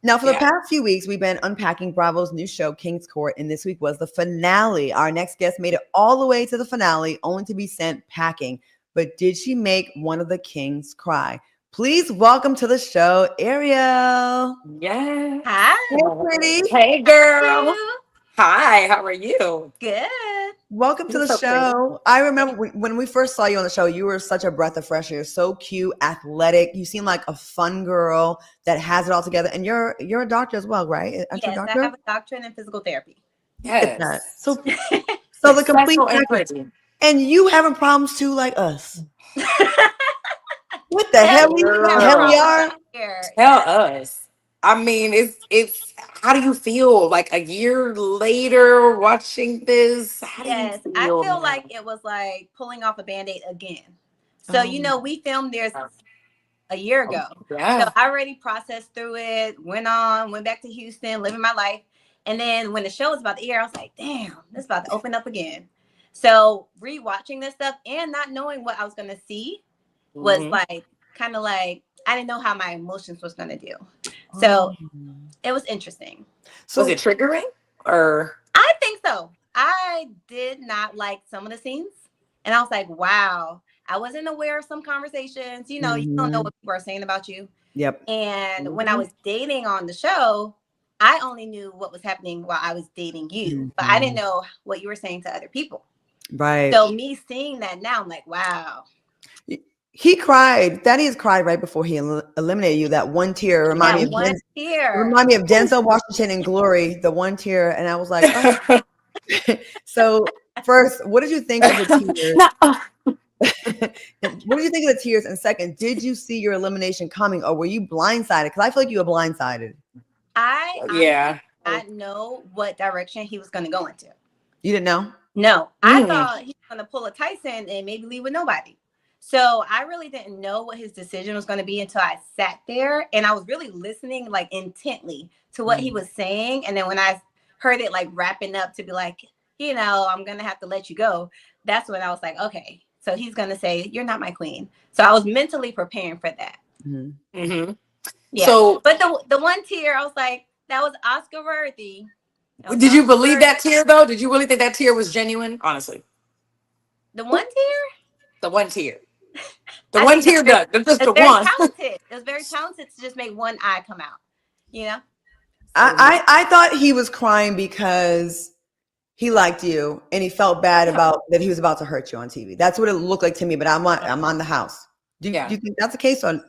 Now, for the Yeah. past few weeks, we've been unpacking Bravo's new show, King's Court, and this week was the finale. Our next guest made it all the way to the finale, only to be sent packing. But did she make one of the kings cry? Please welcome to the show, Arielle. Yes. Hi. Hey, pretty. Hey, girl. You. Hi. How are you? Good. Welcome to You're the so pretty. show. I remember when we first saw you on the show, you were such a breath of fresh air. So cute, athletic. You seem like a fun girl that has it all together. And you're a doctor as well, right? Aren't you a Yes, I doctor? have a doctorate in physical therapy. Look at that. Yes. So the complete Successful and package. pretty. And you having problems too, like us. What the Tell hell me you we having hell we Girl, problems are? out here. tell us. I mean, it's how do you feel like a year later watching this? How do you Yes, I feel feel like now? it was like pulling off a Band-Aid again. So, Oh, we filmed this a year ago. So Yeah. I already processed through it, went back to Houston, living my life. And then when the show was about to air, I was like, damn, this is about to open up again. So rewatching this stuff and not knowing what I was going to see was Hmm. like, kind of like, I didn't know how my emotions was going to do. oh. So it was interesting. Was it So triggering or? I think so. I did not like some of the scenes. And I was like, wow, I wasn't aware of some conversations. You don't know mhm. what people are saying about you. Yep. And when I Mhm. was dating on the show, I only knew what was happening while I was dating you, but I didn't Mhm. know what you were saying to other people. Right. So me seeing that now, I'm like, wow. He cried. Thaddeus cried right before he eliminated you. That one tear That one tear. Remind me of Denzel Washington in Glory. The one tear, and I was like, oh. So first, what did you think of the tears? No. And what did you think of the tears? And second, did you see your elimination coming, or were you blindsided? Because I feel like you were blindsided. I honestly Yeah. did not know what direction he was going to go into. You didn't know? No, I Mm. thought he was going to pull a Tyson and maybe leave with nobody. So I really didn't know what his decision was going to be until I sat there and I was really listening like intently to what he Mm. was saying. And then when I heard it like wrapping up to be like, I'm going to have to let you go. That's when I was like, okay, so he's going to say, you're not my queen. So I was mentally preparing for that. Mhm. Hmm. Yeah. So, But the one tear, I was like, that was Oscar worthy. That was did you Oscar believe worthy. that tear though? Did you really think that tear was genuine? Honestly, The one tear? the one tear, the I one think tear, just it's the very one. talented. It was very talented to just make one eye come out. You know? So I thought he was crying because he liked you and he felt bad yeah, about that he was about to hurt you on TV. That's what it looked like to me. But I'm on the house. Do yeah. you think that's the case? Or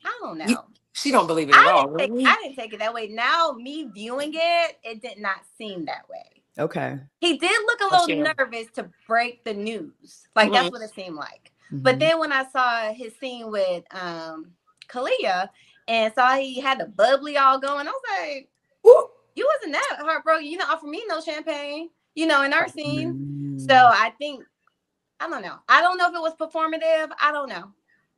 I don't You, know. she don't believe it at all, really. I didn't take it that way. Now me viewing it, it did not seem that way. okay. He did look a Oh, she. little nervous to break the news. Like Hmm. that's what it seemed like. But Mhm. then when I saw his scene with Kalia and saw he had the bubbly all going, I was like, you wasn't that heartbroken. You didn't offer me no champagne, in our scene. So Mm. I think, I don't know. I don't know if it was performative. I don't know.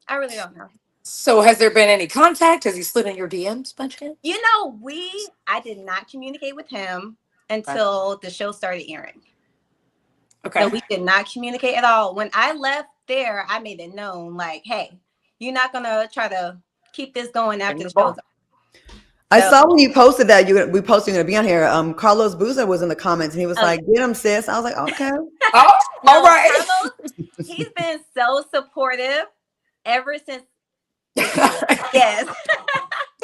I really don't know. So, has there been any contact? Has he slid in your DMs, by chance? I did not communicate with him Okay. until the show started airing. So Okay. we did not communicate at all. When I left there, I made it known, like, hey, you're not gonna try to keep this going Bring after the the show's ball. over. I So saw when you posted that we posted going to be on here. Carlos Boozer was in the comments and he was oh like, yeah. "Get him, sis." I was like, "Okay." Oh, all No, right. Carlos, he's been so supportive ever since the show. Yes.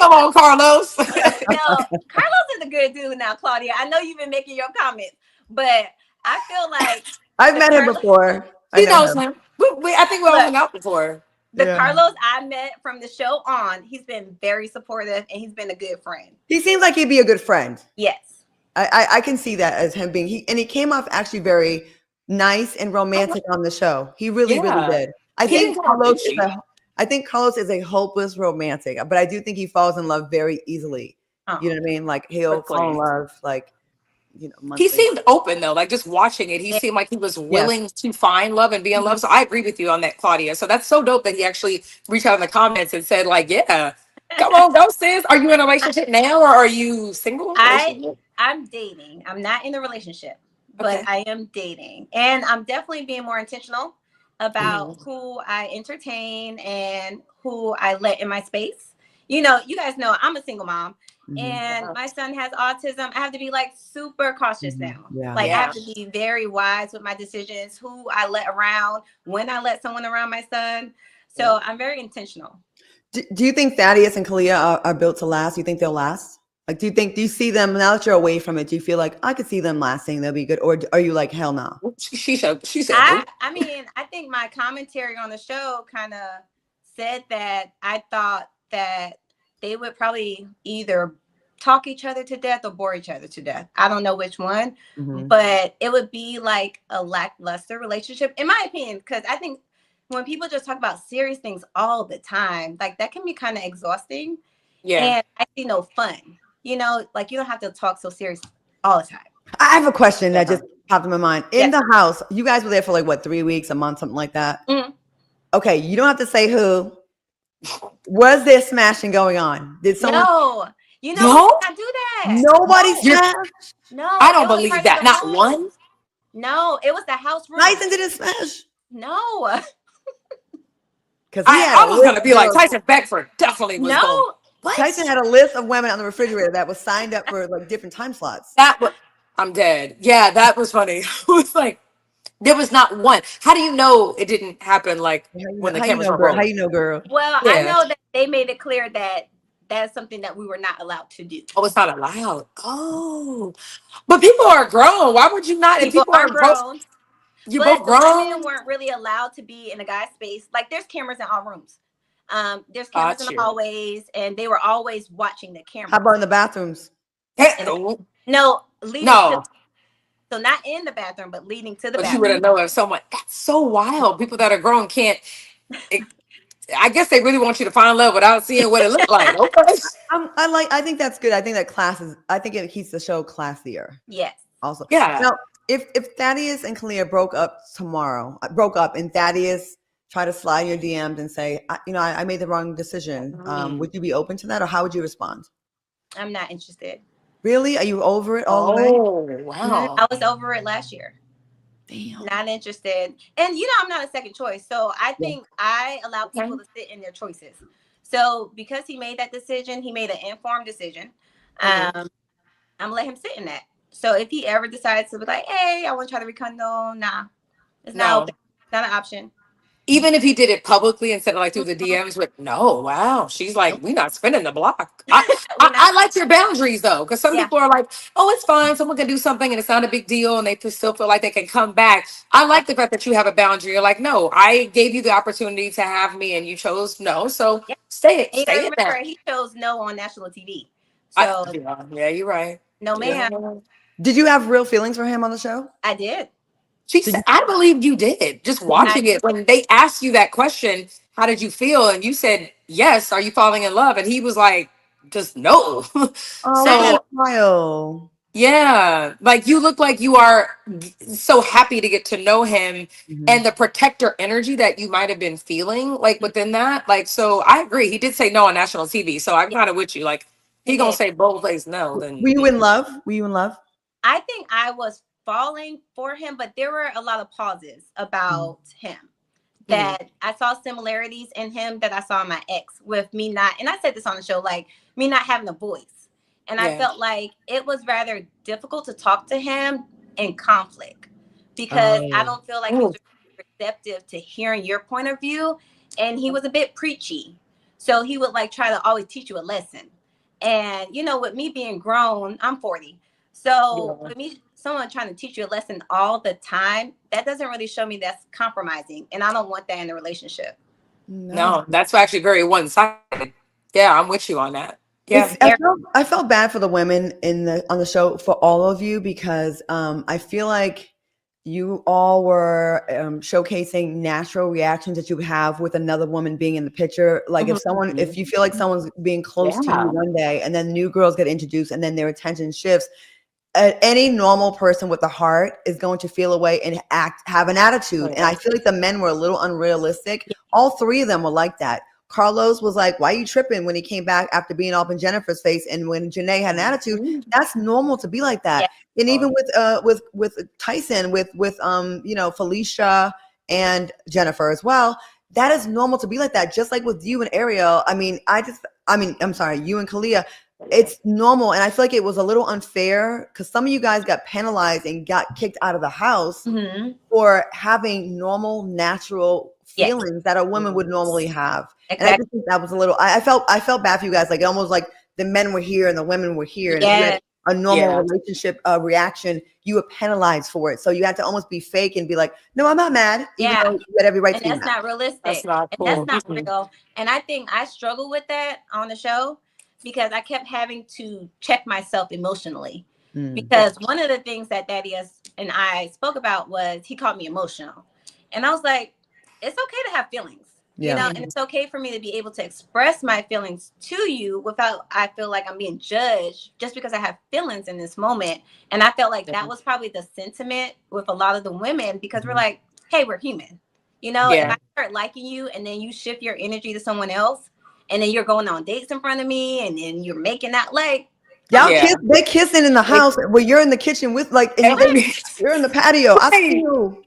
Come on, Carlos. No, Carlos is a good dude now, Claudia. I know you've been making your comments, but I feel like I've the met him Carlos before. I She know knows him. him. I think we all look, hung out before. the Yeah. Carlos I met from the show on, he's been very supportive and he's been a good friend. He seems like he'd be a good friend. Yes. I can see that as him being he came off actually very nice and I like- romantic on the show. He really Yeah. did. I He Yes. didn't think come off douchey. I think Carlos is a hopeless romantic, but I do think he falls in love very easily. Oh, You know what I mean? Like he'll fall in Quickly. love like He monthly. seemed open though, like just watching it, he yeah. seemed like he was Yes. willing to find love and be in Mhm. love. So I agree with you on that, Claudia. So that's so dope that he actually reached out in the comments and said, like, yeah, come on, go sis. Are you in a relationship now or are you single? I Relationship? I'm dating. I'm not in a relationship, but Okay. I am dating. And I'm definitely being more intentional Hmm. about who I entertain and who I let in my space. you know, you guys know I'm a single mom Mhm. and my son has autism. I have to be like super cautious now. Yeah. Like I Yeah. have to be very wise with my decisions, who I let around, when I let someone around my son. So I'm very intentional. Do you think Thaddeus and Kalia are built to last? Do you think they'll last? Like, do you see them now that you're away from it? Do you feel like I could see them lasting? They'll be good, or are you like hell no? She said I nope. I mean, I think my commentary on the show kind of said that I thought that they would probably either talk each other to death or bore each other to death. I don't know which one, but it would be like a lackluster relationship, in my opinion, because I think when people just talk about serious things all the time, like that can be kind of exhausting. Yeah. And I see no fun. You know, like you don't have to talk so serious all the time. I have a question that just popped in my mind. In Yes. the house, you guys were there for like what, 3 weeks, a month, something like that. Mhm. Okay, you don't have to say who. Was there smashing going on? Did someone? No, you know, we No? did not do that. Nobody No. smashed. No, I don't it was believe part that. of the Not rules. one. No, it was the house rules. Tyson didn't smash No, because he had I a was list gonna of be like girls. Tyson Beckford definitely was going. no. What? Tyson had a list of women on the refrigerator that was signed up for like different time slots. That was, I'm dead. Yeah, that was funny. It was like there was not one. How do you know it didn't happen? Like when the How you cameras know, were girl? How rolling. you know, girl? Well, I Yeah. know that they made it clear that that's something that we were not allowed to do. Oh, it's not allowed. Oh, but people are grown. Why would you not? If People people are are both, grown, you're both but the women grown. weren't really allowed to be in a guy's space. Like there's cameras in all rooms. There's cameras in Got the you. hallways, and they were always watching the How cameras. about in the bathrooms? And Oh, no, leading to no, so not in the bathroom, but leading to the but you would have bathroom. know if someone. That's so wild. People that are grown can't. It, I guess they really want you to find love without seeing what it looked like. Okay. I think that's good. I think that class is. I think it keeps the show classier. Yes. Also, Yeah. now if Thaddeus and Kalia broke up, and Thaddeus tried to slide in your DMs and say, I made the wrong decision. Would you be open to that, or how would you respond? I'm not interested. Really? Are you over it all the way? Oh, wow. I was over it last year. Damn. Not interested. And you know, I'm not a second choice. So I think I allow people to sit in their choices. So because he made that decision, he made an informed decision. I'm gonna let him sit in that. So if he ever decides to be like, hey, I want to try to rekindle, nah, it's not No. open. It's not an option. Even if he did it publicly instead of like through the DMs, with no, wow, she's like, Nope. we not spinning the block. We're not. I like your boundaries though, because some Yeah. people are like, oh, it's fine, someone can do something and it's not a big deal, and they still feel like they can come back. I like the fact that you have a boundary. You're like, no, I gave you the opportunity to have me, and you chose no, so Yeah. stay And you gotta in that. remember, he chose no on national TV. So Yeah, you're right. no, Yeah. ma'am. Did you have real feelings for him on the show? I did. She said, I believe you did. Just I watching it, when they asked you that question, how did you feel? And you said, yes, are you falling in love? And he was like, just no. I So, Kyle. yeah, like you look like you are so happy to get to know him, and the protector energy that you might have been feeling like within that. Like, so I agree. He did say no on national TV. So I'm yeah, kind of with you. Like, he he gonna did. say both ways no, then Were you in love? Were you in love? I think I was falling for him, but there were a lot of pauses about him that I saw similarities in him that I saw in my ex, with me not, and I said this on the show, like me not having a voice. And I yeah. felt like it was rather difficult to talk to him in conflict because I don't feel like he was receptive to hearing your point of view. And he was a bit preachy. So he would like try to always teach you a lesson. And, you know, with me being grown, I'm 40. So with me, someone trying to teach you a lesson all the time, that doesn't really show me that's compromising. And I don't want that in a relationship. No, that's actually very one-sided. Yeah, I'm with you on that. Yeah. I felt bad for the women on the show, for all of you, because I feel like you all were showcasing natural reactions that you have with another woman being in the picture. Like if you feel like someone's being close to you one day, and then new girls get introduced, and then their attention shifts, any normal person with a heart is going to feel away and have an attitude. And I feel like the men were a little unrealistic. Yeah. All three of them were like that. Carlos was like, why are you tripping, when he came back after being all up in Jennifer's face. And when Janae had an attitude, that's normal to be like that. Yeah. And even with Tyson, with Felicia and Jennifer as well, that is normal to be like that. Just like with you and Arielle. I mean, I'm sorry, you and Kalia, it's normal. And I feel like it was a little unfair because some of you guys got penalized and got kicked out of the house for having normal, natural feelings that a woman would normally have. And I just think that was a little, I felt bad for you guys. Like almost like the men were here and the women were here. And if you had a normal relationship reaction, you were penalized for it. So you had to almost be fake and be like, no, I'm not mad. Even though you had every right to be mad. And that's not realistic. That's not cool. And that's not real. And I think I struggle with that on the show because I kept having to check myself emotionally. Because one of the things that Thaddeus and I spoke about was he called me emotional. And I was like, it's okay to have feelings. You know, and it's okay for me to be able to express my feelings to you without I feel like I'm being judged just because I have feelings in this moment. And I felt like that was probably the sentiment with a lot of the women because we're like, hey, we're human. You know, if I start liking you and then you shift your energy to someone else and then you're going on dates in front of me and then you're making that like they kissing in the house where you're in the kitchen with like and you're in the patio. I see you.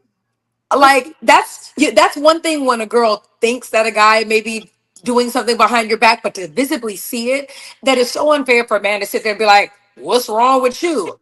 Like that's one thing when a girl thinks that a guy may be doing something behind your back, but to visibly see it, that is so unfair for a man to sit there and be like, what's wrong with you?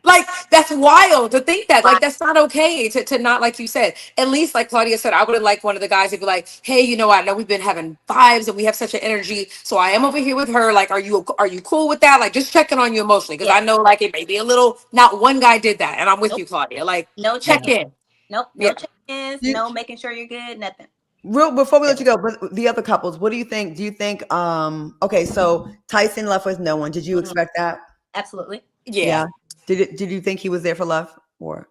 Like, that's wild to think that. Like, that's not okay to not, like you said. At least, like Claudia said, I would have liked one of the guys to be like, hey, you know, I know we've been having vibes and we have such an energy. So I am over here with her. Like, are you cool with that? Like, just checking on you emotionally. Because I know, like, it may be a little, not one guy did that. And I'm with you, Claudia. Like, check in. No check-ins, no making sure you're good, nothing. Real before we let you go, but the other couples, what do you think? Do you think okay, so Tyson left with no one. Did you expect that? Absolutely. Yeah. Did you think he was there for love or?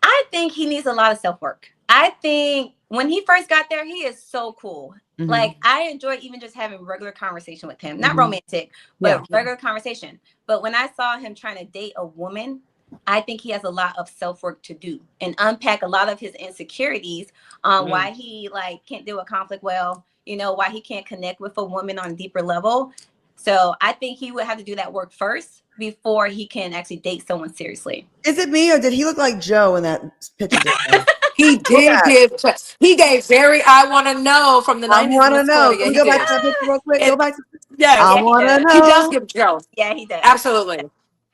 I think he needs a lot of self-work. I think when he first got there, he is so cool. Like I enjoy even just having regular conversation with him, not romantic, but regular conversation. But when I saw him trying to date a woman, I think he has a lot of self-work to do and unpack a lot of his insecurities on why he like can't deal with conflict well, you know, why he can't connect with a woman on a deeper level. So I think he would have to do that work first before he can actually date someone seriously. Is it me or did he look like Joe in that picture? He gave very I want to know from the 90s. I want to know. Can we go back to that picture real quick? Go back to I want to know. He does give Joe. Yeah, he does. Absolutely. Okay.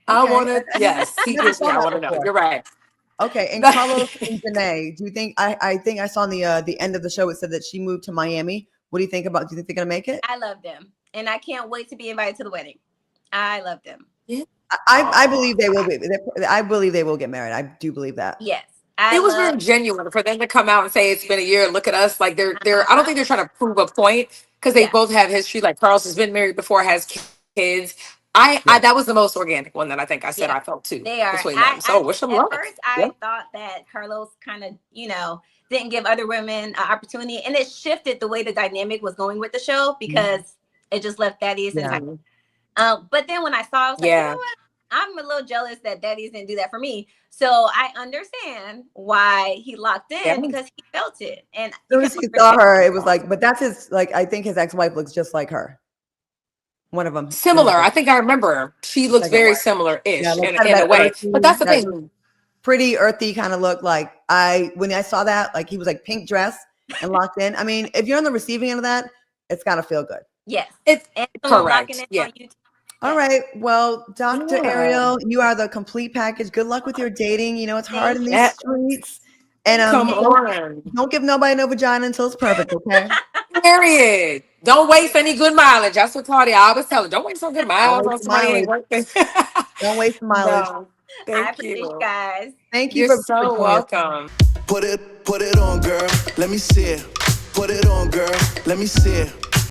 I want to. Yes, he gives me. I want to know. You're right. Okay, and Carlos and Janae, do you think? I think I saw on the end of the show it said that she moved to Miami. What do you think about? Do you think they're gonna make it? I love them, and I can't wait to be invited to the wedding. I love them. Yeah. I believe they will be. I believe they will get married. I do believe that. Yes. It was very genuine for them to come out and say it's been a year. Look at us. Like they're I don't think they're trying to prove a point because they both have history. Like Carlos has been married before, has kids. I that was the most organic one that I think I said I felt too. They are. Between them. So wish them luck. At first, I thought that Carlos kind of, didn't give other women an opportunity, and it shifted the way the dynamic was going with the show because it just left Thaddeus in time. But then when I saw, I was like, you know what? I'm a little jealous that Thaddeus didn't do that for me. So I understand why he locked in because he felt it. And as soon as he saw her, it was like, but that's his, like, I think his ex-wife looks just like her. One of them. Similar. I think I remember. She looks very similar-ish in a way. But that's the thing. Pretty earthy kind of look. Like when I saw that, like he was like pink dress and locked in. I mean, if you're on the receiving end of that, it's got to feel good. Yes. It's correct. Yeah. All right. Well, Dr. Arielle, you are the complete package. Good luck with your dating. You know, it's hard in these streets. And don't give nobody no vagina until it's perfect, okay? Period. Don't waste any good mileage. That's what Claudia always tell her. Don't waste some good miles on somebody ain't working. Don't waste mileage. No, thank you guys. Thank you. You're so welcome. Put it on, girl. Let me see it. Put it on, girl. Let me see it.